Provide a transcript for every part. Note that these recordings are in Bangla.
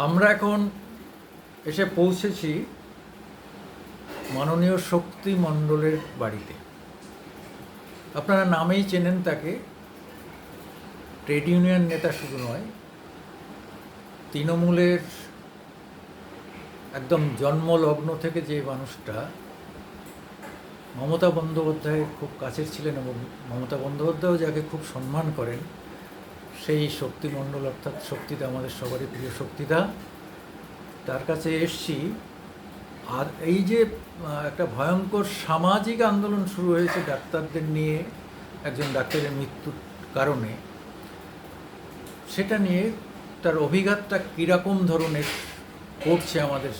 আমরা এখন এসে পৌঁছেছি মাননীয় শক্তি মণ্ডলের বাড়িতে। আপনারা নামেই চেনেন তাকে। ট্রেড ইউনিয়ন নেতা শুধু নয়, তৃণমূলের একদম জন্মলগ্ন থেকে যে মানুষটা মমতা বন্দ্যোপাধ্যায়ের খুব কাছের ছিলেন এবং মমতা বন্দ্যোপাধ্যায়ও যাকে খুব সম্মান করেন, সেই শক্তি মণ্ডল অর্থাৎ শক্তিদা, আমাদের সবারই প্রিয় শক্তিদা, তার কাছে এসছি। আর এই যে একটা ভয়ঙ্কর সামাজিক আন্দোলন শুরু হয়েছে ডাক্তারদের নিয়ে, একজন ডাক্তারের মৃত্যুর কারণে, সেটা নিয়ে তার অভিঘাতটা কীরকম ধরনের পড়ছে আমাদের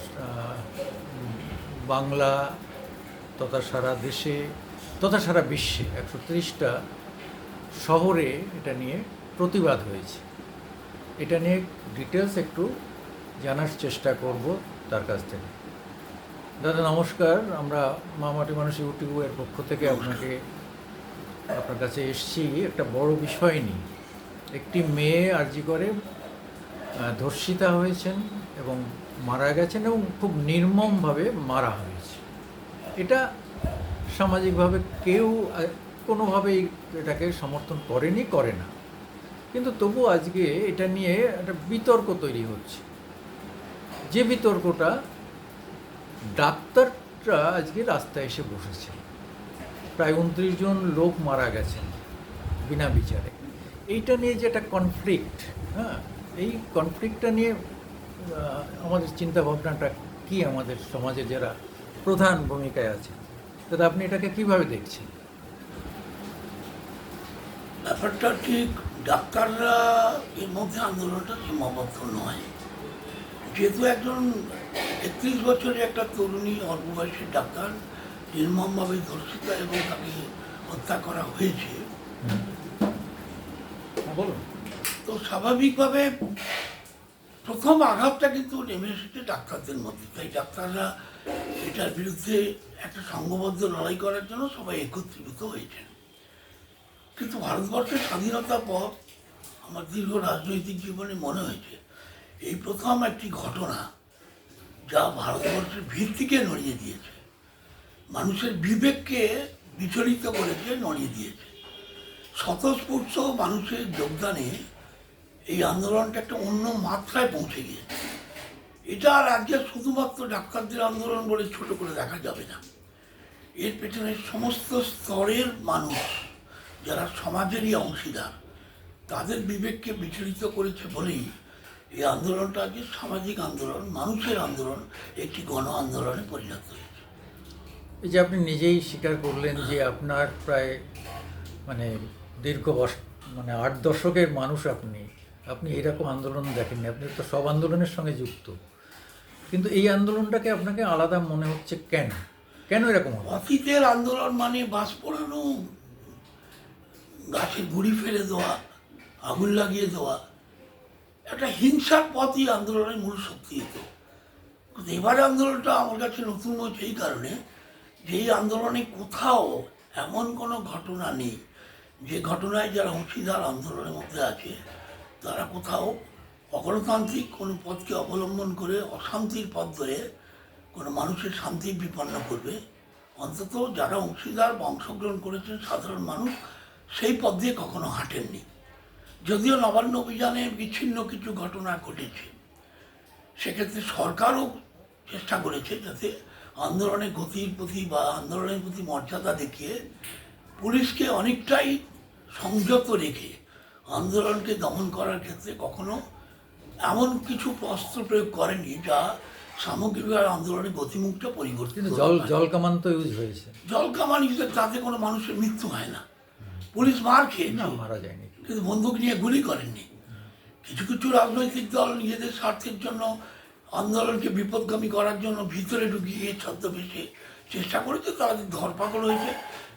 বাংলা তথা সারা দেশে তথা সারা বিশ্বে 130টা শহরে এটা নিয়ে প্রতিবাদ হয়েছে। এটা নিয়ে ডিটেলস একটু জানার চেষ্টা করব তার কাছ থেকে। দাদা নমস্কার, আমরা মামাটি মানুষ ইউটিউবের পক্ষ থেকে আপনার কাছে এসেছি একটা বড় বিষয় নিয়ে। একটি মেয়ে আরজি করে ধর্ষিতা হয়েছেন এবং মারা গেছেন এবং খুব নির্মমভাবে মারা হয়েছে। এটা সামাজিকভাবে কেউ কোনোভাবেই এটাকে সমর্থন করেনি, করে না, কিন্তু তবু আজকে এটা নিয়ে একটা বিতর্ক তৈরি হচ্ছে। যে বিতর্কটা, ডাক্তাররা আজকে রাস্তায় এসে বসেছে, প্রায় 29 জন লোক মারা গেছেন বিনা বিচারে। এইটা নিয়ে যে একটা কনফ্লিক্ট, এই কনফ্লিক্টটা নিয়ে আমাদের চিন্তাভাবনাটা কি, আমাদের সমাজে যারা প্রধান ভূমিকায় আছে, দাদা আপনি এটাকে কিভাবে দেখছেন? ব্যাপারটা ঠিক, ডাক্তাররা এর মধ্যে আন্দোলনটা সীমাবদ্ধ নয়। যেহেতু একজন 31 বছরের একটা তরুণী অল্প বয়সের ডাক্তার নির্মমভাবে ধর্ষিত এবং তাকে হত্যা করা হয়েছে, বলুন। তো স্বাভাবিকভাবে প্রথম আঘাতটা কিন্তু নেমে এসেছে ডাক্তারদের মধ্যে। তাই ডাক্তাররা এটার বিরুদ্ধে একটা সংঘবদ্ধ লড়াই করার জন্য সবাই একত্রিত হয়েছেন। কিন্তু ভারতবর্ষের স্বাধীনতার পর আমার দীর্ঘ রাজনৈতিক জীবনে মনে হয়েছে এই প্রথম একটি ঘটনা যা ভারতবর্ষের ভিত্তিকে নড়িয়ে দিয়েছে, মানুষের বিবেককে বিচলিত করেছে, নড়িয়ে দিয়েছে। স্বতঃস্ফূর্ত মানুষের যোগদানে এই আন্দোলনটা একটা অন্য মাত্রায় পৌঁছে গিয়েছে। এটা আর আজকে শুধুমাত্র ডাক্তারদের আন্দোলন বলে ছোট করে দেখা যাবে না। এর পেছনে সমস্ত স্তরের মানুষ যারা সমাজেরই অংশীদার, তাদের বিবেককে বিচলিত করেছে বলেই এই আন্দোলনটা আজকে সামাজিক আন্দোলন, মানুষের আন্দোলন, একটি গণ আন্দোলনে পরিণত হয়েছে। এই যে আপনি নিজেই স্বীকার করলেন যে আপনার প্রায় দীর্ঘ 8 দশকের মানুষ, আপনি এরকম আন্দোলন দেখেননি। আপনি তো সব আন্দোলনের সঙ্গে যুক্ত, কিন্তু এই আন্দোলনটাকে আপনাকে আলাদা মনে হচ্ছে কেন? কেন এরকম হলো? অতীতের আন্দোলন মানে বাস পোড়ানো, গাছে গুড়ি ফেলে দেওয়া, আগুন লাগিয়ে দেওয়া, একটা হিংসার পথই আন্দোলনের মূল শক্তি হতো। কিন্তু এবার আন্দোলনটা আমার কাছে নতুন হচ্ছে এই কারণে যে এই আন্দোলনে কোথাও এমন কোনো ঘটনা নেই যে ঘটনায় যারা অংশীদার আন্দোলনের মধ্যে আছে তারা কোথাও অগণতান্ত্রিক কোনো পথকে অবলম্বন করে অশান্তির পথ ধরে কোনো মানুষের শান্তি বিপন্ন করবে। অন্তত যারা অংশীদার বা অংশগ্রহণ করেছেন সাধারণ মানুষ সেই পথ দিয়ে কখনো হাঁটেননি। যদিও নবান্ন অভিযানে বিচ্ছিন্ন কিছু ঘটনা ঘটেছে, সেক্ষেত্রে সরকারও চেষ্টা করেছে যাতে আন্দোলনের গতির প্রতি বা আন্দোলনের প্রতি মর্যাদা দেখিয়ে পুলিশকে অনেকটাই সংযত রেখে আন্দোলনকে দমন করার ক্ষেত্রে কখনো এমন কিছু অস্ত্র প্রয়োগ করেনি যা সামগ্রিকভাবে আন্দোলনের গতিমুখটা পরিবর্তিত। জলকামান তো ইউজ হয়েছে। জলকামান ইউজ, তাতে কোনো মানুষের মৃত্যু হয় না। পুলিশ মার খেয়ে না, মারা যায়নি, কিন্তু বন্দুক নিয়ে গুলি করেননি। কিছু কিছু রাজনৈতিক দল নিজেদের স্বার্থের জন্য আন্দোলনকে বিপদগামী করার জন্য ভিতরে ঢুকিয়ে ছদ্মবেশে চেষ্টা করেছে, তাদের ধরপাকড় হয়েছে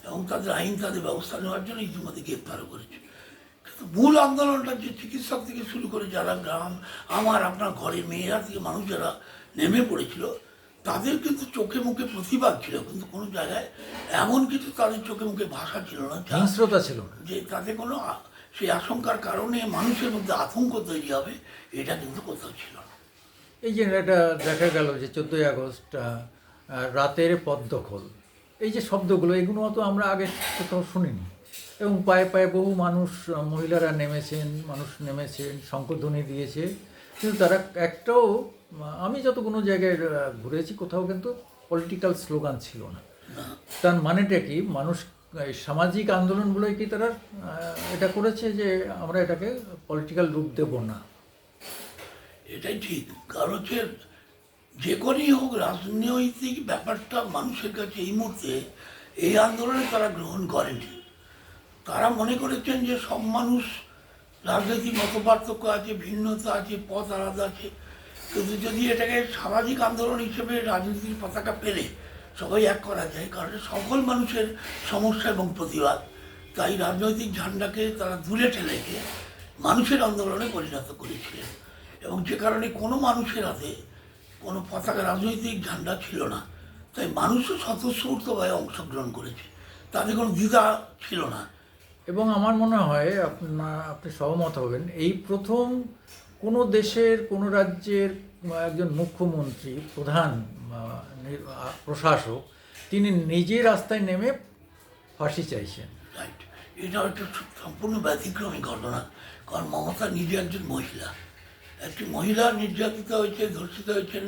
এবং তাদের আইন, তাদের ব্যবস্থা নেওয়ার জন্য ইতিমধ্যে গ্রেপ্তারও করেছে। কিন্তু মূল আন্দোলনটা যে চিকিৎসক থেকে শুরু করে যারা গ্রাম, আপনার ঘরের মেয়েরা থেকে মানুষ যারা নেমে পড়েছিল, তাদের কিন্তু চোখে মুখে প্রতিবাদ ছিল, কিন্তু কোনো জায়গায় এমন কিছু তাদের চোখে মুখে ভাষা ছিল না, হিংস্রতা ছিল যে তাতে কোনো সেই আশঙ্কার কারণে মানুষের মধ্যে আতঙ্ক তৈরি হবে, এটা কিন্তু কোথাও ছিল না। এই যে এটা দেখা গেল যে 14ই আগস্ট রাতের পথ দখল, এই যে শব্দগুলো, এগুলো তো আমরা আগে কোথাও শুনিনি। এবং পায়ে পায়ে বহু মানুষ, মহিলারা নেমেছেন, শঙ্খধ্বনি দিয়েছে, কিন্তু তারা একটাও, আমি যতগুলো জায়গায় ঘুরেছি, কোথাও কিন্তু পলিটিক্যাল স্লোগান ছিল না। তার মানেটা কি? মানুষ এই সামাজিক আন্দোলনগুলোই কি তারা এটা করেছে যে আমরা এটাকে পলিটিক্যাল রূপ দেব না? এটাই ঠিক, কারণ হচ্ছে যে কোনই হোক রাজনৈতিক ব্যাপারটা মানুষের কাছে এই মুহূর্তে এই আন্দোলনে তারা গ্রহণ করেনি। তারা মনে করেছেন যে সব মানুষ, রাজনৈতিক মতপার্থক্য আছে, ভিন্নতা আছে, পথ আলাদা আছে, কিন্তু যদি এটাকে সামাজিক আন্দোলন হিসেবে রাজনীতির পতাকা পেলে সবাই এক করা যায়, কারণ সকল মানুষের সমস্যা এবং প্রতিবাদ, তাই রাজনৈতিক ঝান্ডাকে তারা দূরে ঠেলে গিয়ে মানুষের আন্দোলনে পরিণত করেছিলেন। এবং যে কারণে কোনো মানুষের হাতে কোনো পতাকা, রাজনৈতিক ঝান্ডা ছিল না, তাই মানুষও স্বতঃস্ফূর্তভাবে অংশগ্রহণ করেছে, তাদের কোনো দ্বিধা ছিল না। এবং আমার মনে হয় আপনি সহমত হবেন, এই প্রথম কোনো দেশের, কোনো রাজ্যের একজন মুখ্যমন্ত্রী, প্রধান প্রশাসক, তিনি নিজে রাস্তায় নেমে ফাঁসি চাইছেন। রাইট, এটা একটা সম্পূর্ণ ব্যতিক্রমী ঘটনা, কারণ মমতা নিজে একজন মহিলা, একটি মহিলা নির্যাতিত হয়েছে, ধর্ষিত হয়েছেন,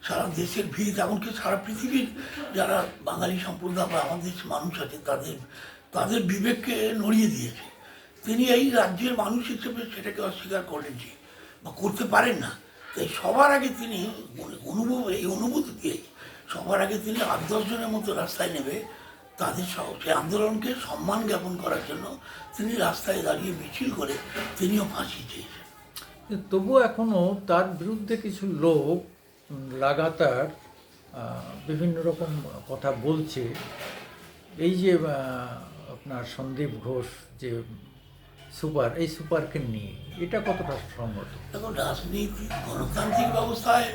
সারা দেশের ভিড়, এমনকি সারা পৃথিবীর যারা বাঙালি সম্প্রদায় বা আমাদের দেশের মানুষ আছে তাদের বিবেককে নড়িয়ে দিয়েছে। তিনি এই রাজ্যের মানুষ হিসেবে সেটাকে অস্বীকার করেননি বা করতে পারেন না। তাই সবার আগে তিনি এই অনুভূতি দিয়ে সবার আগে তিনি 8-10 জনের মতো রাস্তায় নেবে তাদের সেই আন্দোলনকে সম্মান জ্ঞাপন করার জন্য তিনি রাস্তায় দাঁড়িয়ে মিছিল করে তিনিও ফাঁসি চেয়েছেন। তবুও এখনও তার বিরুদ্ধে কিছু লোক লাগাতার বিভিন্ন রকম কথা বলছে। এই যে আপনার সন্দীপ ঘোষ যে এই সুপারকে নিয়ে, এটা কতটা সঙ্গত? দেখুন, রাজনীতি গণতান্ত্রিক ব্যবস্থায়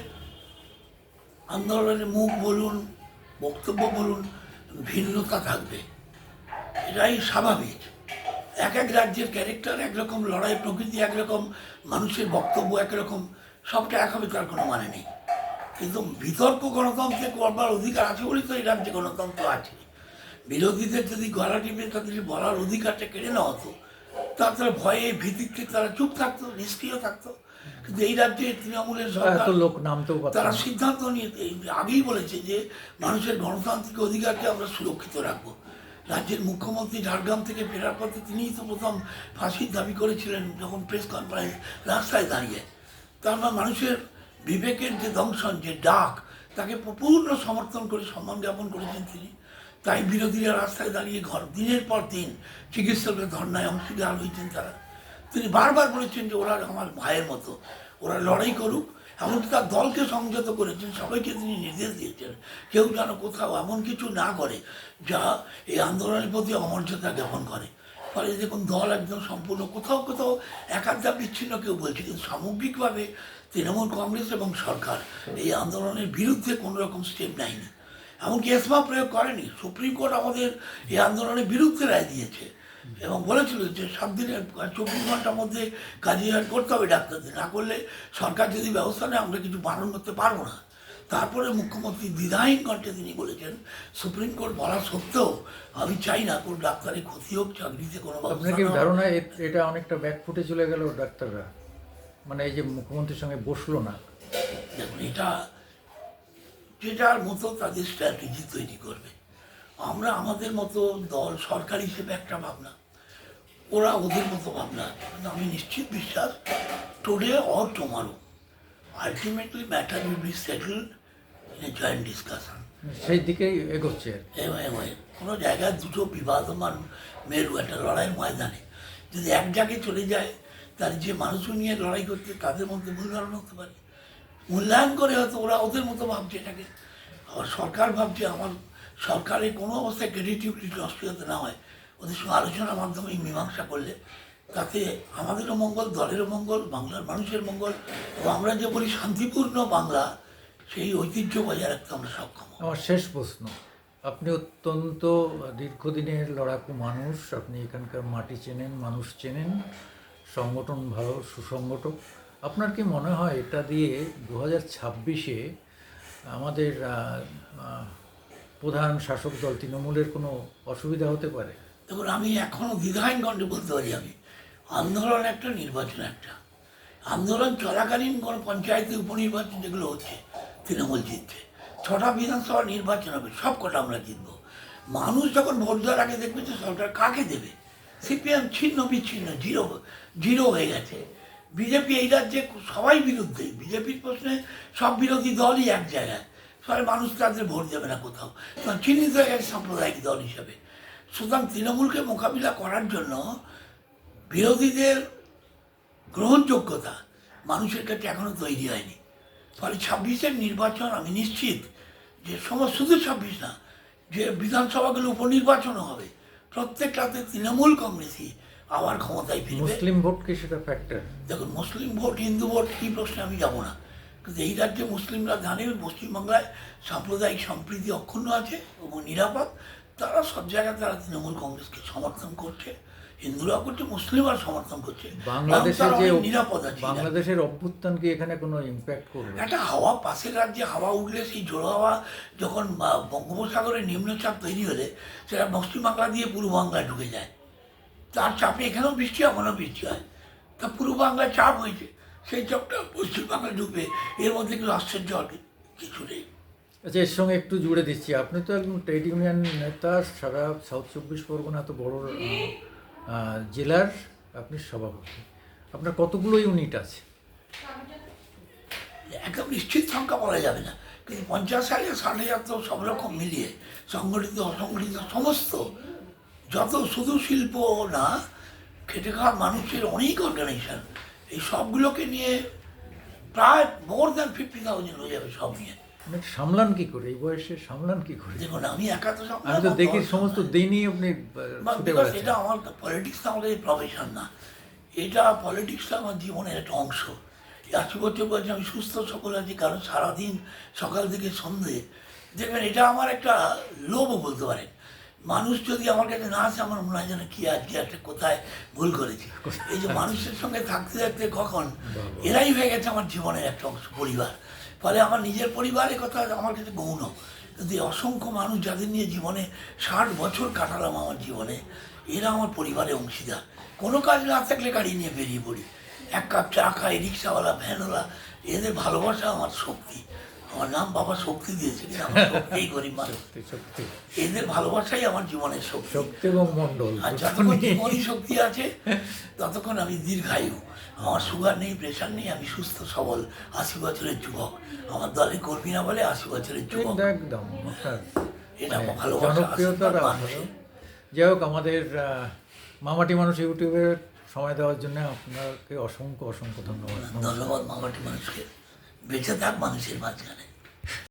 আন্দোলনের মুখ বলুন, বক্তব্য বলুন, ভিন্নতা থাকবে, এটাই স্বাভাবিক। এক এক রাজ্যের ক্যারেক্টার একরকম, লড়াই প্রকৃতি একরকম, মানুষের বক্তব্য একরকম, সবটা এক হবে তার কোনো মানে নেই। কিন্তু বিতর্ক গণতন্ত্রে করবার অধিকার আছে বলেই তো এই রাজ্যে গণতন্ত্র আছে। বিরোধীদের যদি গলা টিপে তাদের বলার অধিকারটা কেড়ে নেওয়া হতো, তারা ভয়ে ভীতিতে তারা চুপ থাকতো, নিষ্ক্রিয় থাকতো। কিন্তু এই রাজ্যে তৃণমূলের সরকার, লোক নামতেও তারা সিদ্ধান্ত নিয়ে আগেই বলেছে যে মানুষের গণতান্ত্রিক অধিকারকে আমরা সুরক্ষিত রাখবো। রাজ্যের মুখ্যমন্ত্রী ঝাড়গ্রাম থেকে ফেরার পথে তিনিই তো প্রথম ফাঁসির দাবি করেছিলেন, যখন প্রেস কনফারেন্স রাস্তায় দাঁড়িয়ে। তার মানুষের বিবেকের যে দংশন, যে ডাক, তাকে পূর্ণ সমর্থন করে সম্মান জ্ঞাপন করেছেন তিনি। তাই বিরোধীরা রাস্তায় দাঁড়িয়ে দিনের পর দিন চিকিৎসকের ধর্নায় অংশীদার হয়েছেন তারা। তিনি বারবার বলেছেন যে ওরা আমার ভাইয়ের মতো, ওরা লড়াই করুক। এমনকি তার দলকে সংযত করেছেন, সবাইকে তিনি নির্দেশ দিয়েছেন কেউ যেন কোথাও এমন কিছু না করে যা এই আন্দোলনের প্রতি অমর্যাদা জ্ঞাপন করে। ফলে দেখুন, দল একদম সম্পূর্ণ, কোথাও কোথাও একাধিক বিচ্ছিন্ন কেউ বলছে, কিন্তু সামগ্রিকভাবে তৃণমূল কংগ্রেস এবং সরকার এই আন্দোলনের বিরুদ্ধে কোনো রকম স্টেপ নেয়নি, এমনকি এসমা প্রয়োগ করেনি। সুপ্রিম কোর্ট আমাদের এই আন্দোলনের বিরুদ্ধে রায় দিয়েছে এবং বলেছিল যে 7 দিনের 24 ঘন্টার মধ্যে কাজে করতে হবে ডাক্তারদের, না করলে সরকার যদি ব্যবস্থা নেয় আমরা কিছু বারণ করতে পারবো না। তারপরে মুখ্যমন্ত্রী দ্বিধাহীন কণ্ঠে তিনি বলেছেন, সুপ্রিম কোর্ট বলা সত্ত্বেও আমি চাই না কোনো ডাক্তারের ক্ষতি হোক, চাকরিতে কোনো আপনার কি ধারণা এটা অনেকটা ব্যাকফুটে চলে গেল ডাক্তাররা, মানে এই যে মুখ্যমন্ত্রীর সঙ্গে বসলো না? দেখুন, এটা যেটার মতো তাদের স্ট্র্যাটেজি তৈরি করবে। আমরা আমাদের মতো দল, সরকার হিসেবে একটা ভাবনা, ওরা ওদের মতো ভাবনা। কিন্তু আমি নিশ্চিত বিশ্বাস, today or tomorrow ultimately matter will be settled in a joint discussion. সেই দিকেই এগোচ্ছে। কোনো জায়গায় দুটো বিবাদমান মেরু একটা লড়াইয়ের ময়দানে যদি এক জায়গায় চলে যায়, তার যে মানুষও নিয়ে লড়াই করছে তাদের মধ্যে মূল্যায়ন হতে পারে। মূল্যায়ন করে হয়তো ওরা ওদের মতো ভাবছে এটাকে, আবার সরকার ভাবছে আমার সরকারের কোনো অবস্থায় ক্রেডিটিভিটি নষ্ট যাতে না হয়, ওদের সঙ্গে আলোচনার মাধ্যমে মীমাংসা করলে তাতে আমাদেরও মঙ্গল, দলেরও মঙ্গল, বাংলার মানুষের মঙ্গল, এবং আমরা যে বলি শান্তিপূর্ণ বাংলা, সেই ঐতিহ্য বজায় রাখতে আমরা সক্ষম। আমার শেষ প্রশ্ন, আপনি অত্যন্ত দীর্ঘদিনের লড়াকু মানুষ, আপনি এখানকার মাটি চেনেন, মানুষ চেনেন, সংগঠন ভালো, সুসংগঠক। আপনার কি মনে হয় এটা দিয়ে 2026-এ আমাদের প্রধান শাসক দল তৃণমূলের কোনো অসুবিধা হতে পারে? দেখুন, আমি এখনও দ্বিধাহীন কণ্ঠে বলতে পারি, আমি আন্দোলন একটা, নির্বাচন একটা। আন্দোলন চলাকালীন কোনো পঞ্চায়েতে উপনির্বাচন যেগুলো হচ্ছে তৃণমূল জিতছে, 6টা বিধানসভা নির্বাচন হবে, সব কটা আমরা জিতবো। মানুষ যখন ভোট দেওয়ার আগে দেখবে যে সরকার কাকে দেবে, সিপিএম ছিন্ন বিচ্ছিন্ন, জিরো জিরো হয়ে গেছে। বিজেপি এই রাজ্যে সবাই বিরুদ্ধে, বিজেপির প্রশ্নে সব বিরোধী দলই এক জায়গায়, ফলে মানুষ তাদের ভোট দেবে না কোথাও, কারণ চিহ্নিত হয়ে গেছে সাম্প্রদায়িক দল হিসাবে। সুতরাং তৃণমূলকে মোকাবিলা করার জন্য বিরোধীদের গ্রহণযোগ্যতা মানুষের কাছে এখনও তৈরি হয়নি। ফলে 26-এর নির্বাচন আমি নিশ্চিত যে শুধু 26 না, যে বিধানসভাগুলো উপনির্বাচনও হবে, প্রত্যেকটাতে তৃণমূল কংগ্রেসই আবার ক্ষমতায় ফিরবে। মুসলিম ভোট কি সেটা ফ্যাক্টর? দেখুন, মুসলিম ভোট হিন্দু ভোট এই প্রশ্নে আমি যাব না, কিন্তু এই রাজ্যে মুসলিমরা জানে পশ্চিমবাংলায় সাম্প্রদায়িক সম্প্রীতি অক্ষুণ্ণ আছে এবং নিরাপদ। তারা সব জায়গায় তারা তৃণমূল কংগ্রেসকে সমর্থন করছে, হিন্দুরাও করছে, মুসলিমরা সমর্থন করছে। বাংলাদেশের যে নিরাপদ আছে, বাংলাদেশের অভ্যুত্থান কি এখানে কোনো ইম্প্যাক্ট করবে? একটা হাওয়া, পাশের রাজ্যে হাওয়া উঠলে, সেই জোড়ো হাওয়া যখন বঙ্গোপসাগরে নিম্নচাপ তৈরি হলে সেটা পশ্চিমবাংলা দিয়ে পূর্ব বাংলায় ঢুকে যায়, তার চাপে এখানেও বৃষ্টি হয়, ওখানেও বৃষ্টি হয়। তা পূর্ব বাংলায় চাপ হয়েছে, সেই চাপটা পশ্চিমবাংলায় ঢুকবে, এর মধ্যে কিছু আশ্চর্য কিছু নেই। আচ্ছা, এর সঙ্গে একটু জুড়ে দিচ্ছি, আপনি তো একদম ট্রেড ইউনিয়ন নেতা, সারা সাউথ 24 পরগনা এত বড় জেলার আপনি সভাপতি, আপনার কতগুলো ইউনিট আছে? একদম নিশ্চিত সংখ্যা বলা যাবে না, কিন্তু 50,000 60,000 তো সব রকম মিলিয়ে, সংগঠিত অসংগঠিত সমস্ত, যত শুধু শিল্প না, খেটে খাওয়া মানুষের অনেক অর্গানাইজেশন, এই সবগুলোকে নিয়ে প্রায় মোর দ্যান 50,000 হয়ে যাবে সব নিয়ে। মানে সামলান কি করে, এই বয়সে সামলান কি করে? দেখুন, আমি একা তো আমি তো দেখি সমস্ত দিনই আপনি ছুটে বেড়াচ্ছেন। এটা আমার পলিটিক্সটা আমাদের প্রফেশন না, এটা পলিটিক্সটা আমার জীবনের একটা অংশ। 80 বছর বয়সে আমি সুস্থ সবল আছি, কারণ সারাদিন সকাল থেকে সন্ধে, দেখবেন এটা আমার একটা লোভও বলতে পারেন। মানুষ যদি আমার কাছে না আসে, আমার মনে হয় যেন কি আজকে একটা কোথায় ভুল করেছি। এই যে মানুষের সঙ্গে থাকতে থাকতে কখন এরাই হয়ে গেছে আমার জীবনের একটা অংশ, পরিবার। ফলে আমার নিজের পরিবারের কথা আমার কাছে গৌণ, কিন্তু এই অসংখ্য মানুষ যাদের নিয়ে জীবনে 60 বছর কাটালাম আমার জীবনে, এরা আমার পরিবারের অংশীদার। কোনো কাজ না থাকলে গাড়ি নিয়ে বেরিয়ে পড়ি, এক কাপ চা খাই, রিক্সাওয়ালা, ভ্যানওয়ালা, এদের ভালোবাসা আমার শক্তি। আমার নাম বাবা শক্তি দিয়েছে, কিন্তু আমার শক্তিই গরিব মানুষ। এদের ভালোবাসাই আমার জীবনের শক্তি, শক্তি এবং মণ্ডল। আর যতক্ষণ জীবনী শক্তি আছে ততক্ষণ আমি দীর্ঘায়ু। আমার সুগার নেই, প্রেশার নেই, আমি সুস্থ সবল 80 বছরের যুবক। আমার দলের কর্মীরা বলে 80 বছরের যুবক। একদম আপনার এটা ভালোবাসা, জনপ্রিয়তার আশীর্বাদ আছে। মানুষের। যাই হোক, আমাদের মামাটি মানুষ ইউটিউবে সময় দেওয়ার জন্য আপনাকে অসংখ্য অসংখ্য ধন্যবাদ। ধন্যবাদ মামাটি মানুষকে, বেঁচে থাক মানুষের মাঝখানে।